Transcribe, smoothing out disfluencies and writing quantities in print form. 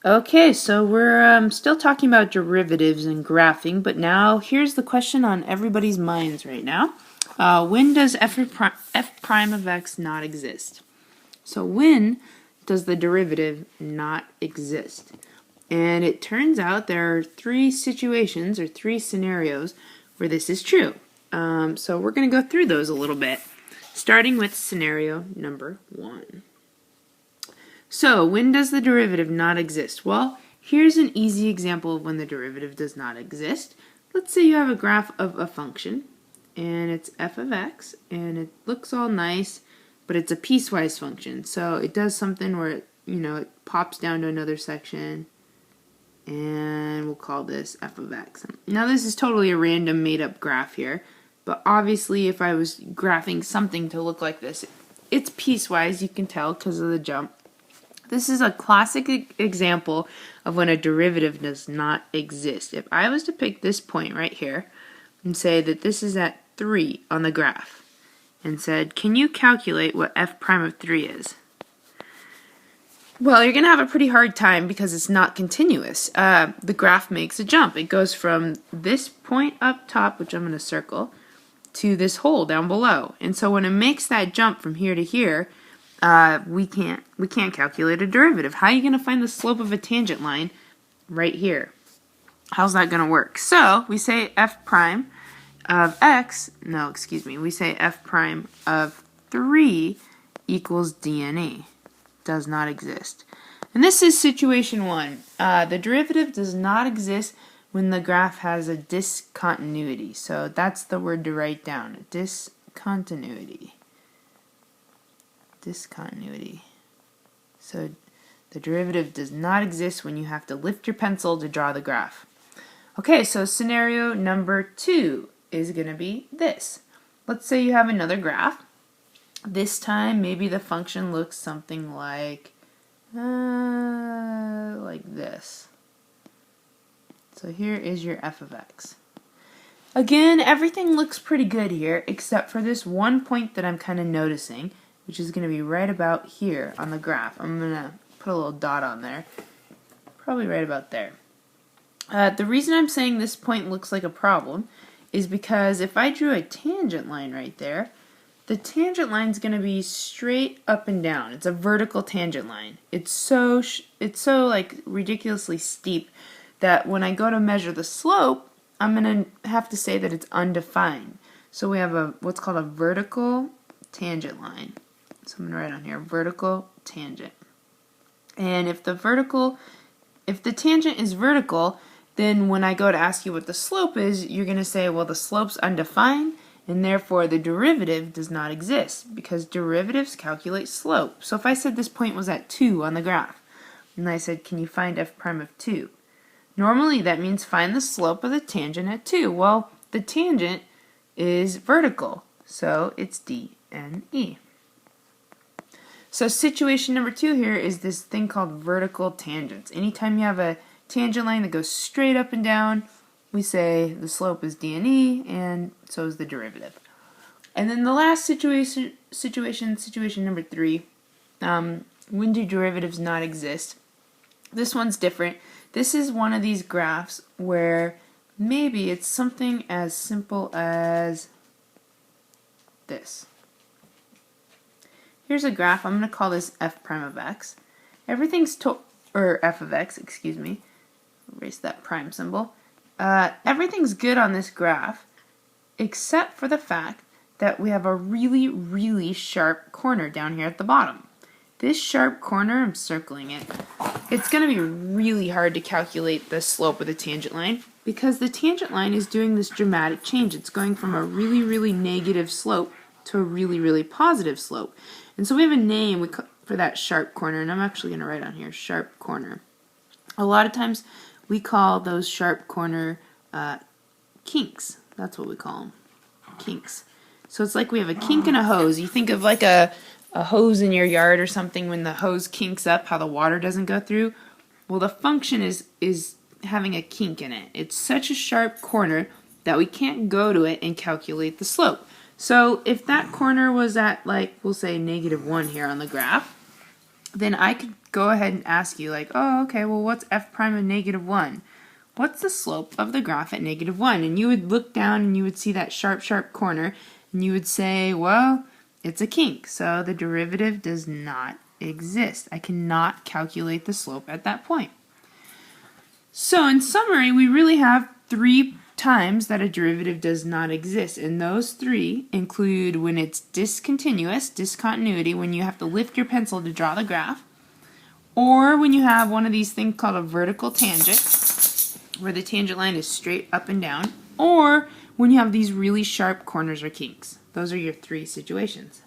Okay, so we're still talking about derivatives and graphing, but now here's the question on everybody's minds right now. When does f prime of x not exist? So when does the derivative not exist? And it turns out there are three situations or three scenarios where this is true. So we're going to go through those a little bit, starting with scenario number 1. So, when does the derivative not exist? Well, here's an easy example of when the derivative does not exist. Let's say you have a graph of a function, and it's f of x, and it looks all nice, but it's a piecewise function. So it does something where it pops down to another section, and we'll call this f of x. Now this is totally a random made-up graph here, but obviously if I was graphing something to look like this, it's piecewise, you can tell because of the jump. This is a classic example of when a derivative does not exist. If I was to pick this point right here and say that this is at 3 on the graph and said, can you calculate what f prime of 3 is? Well, you're going to have a pretty hard time because it's not continuous. The graph makes a jump. It goes from this point up top, which I'm going to circle, to this hole down below. And so when it makes that jump from here to here, we can't calculate a derivative. How are you going to find the slope of a tangent line right here? How's that going to work? So we say f prime of x, no, excuse me, we say f prime of 3 equals dne. Does not exist. And this is situation 1. The derivative does not exist when the graph has a discontinuity. So that's the word to write down, discontinuity. Discontinuity. So the derivative does not exist when you have to lift your pencil to draw the graph. Okay, so scenario number 2 is going to be this. Let's say you have another graph. This time maybe the function looks something like this. So here is your f of x. Again, everything looks pretty good here except for this one point that I'm kind of noticing, which is going to be right about here on the graph. I'm going to put a little dot on there. Probably right about there. The reason I'm saying this point looks like a problem is because if I drew a tangent line right there, the tangent line is going to be straight up and down. It's a vertical tangent line. It's so like ridiculously steep that when I go to measure the slope, I'm going to have to say that it's undefined. So we have what's called a vertical tangent line. So I'm going to write on here, vertical tangent. And if the tangent is vertical, then when I go to ask you what the slope is, you're going to say, well, the slope's undefined, and therefore the derivative does not exist, because derivatives calculate slope. So if I said this point was at 2 on the graph, and I said, can you find f prime of 2? Normally that means find the slope of the tangent at 2. Well, the tangent is vertical, so it's dne. So situation number 2 here is this thing called vertical tangents. Anytime you have a tangent line that goes straight up and down, we say the slope is dne, and so is the derivative. And then the last situation number 3, when do derivatives not exist? This one's different. This is one of these graphs where maybe it's something as simple as this. Here's a graph. I'm going to call this f prime of x. Everything's or f of x, excuse me. Erase that prime symbol. Everything's good on this graph except for the fact that we have a really, really sharp corner down here at the bottom. This sharp corner, I'm circling it, it's going to be really hard to calculate the slope of the tangent line because the tangent line is doing this dramatic change. It's going from a really, really negative slope to a really, really positive slope. And so we have a name for that sharp corner, and I'm actually going to write on here, sharp corner. A lot of times we call those sharp corner kinks. That's what we call them, kinks. So it's like we have a kink in a hose. You think of like a hose in your yard or something when the hose kinks up, how the water doesn't go through. Well, the function is having a kink in it. It's such a sharp corner that we can't go to it and calculate the slope. So if that corner was at, like, we'll say -1 here on the graph, then I could go ahead and ask you, like, oh, okay, well, what's f prime of -1? What's the slope of the graph at -1? And you would look down and you would see that sharp, sharp corner, and you would say, well, it's a kink, so the derivative does not exist. I cannot calculate the slope at that point. So in summary, we really have 3 times that a derivative does not exist, and those 3 include when it's discontinuous, discontinuity, when you have to lift your pencil to draw the graph, or when you have one of these things called a vertical tangent, where the tangent line is straight up and down, or when you have these really sharp corners or kinks. Those are your 3 situations.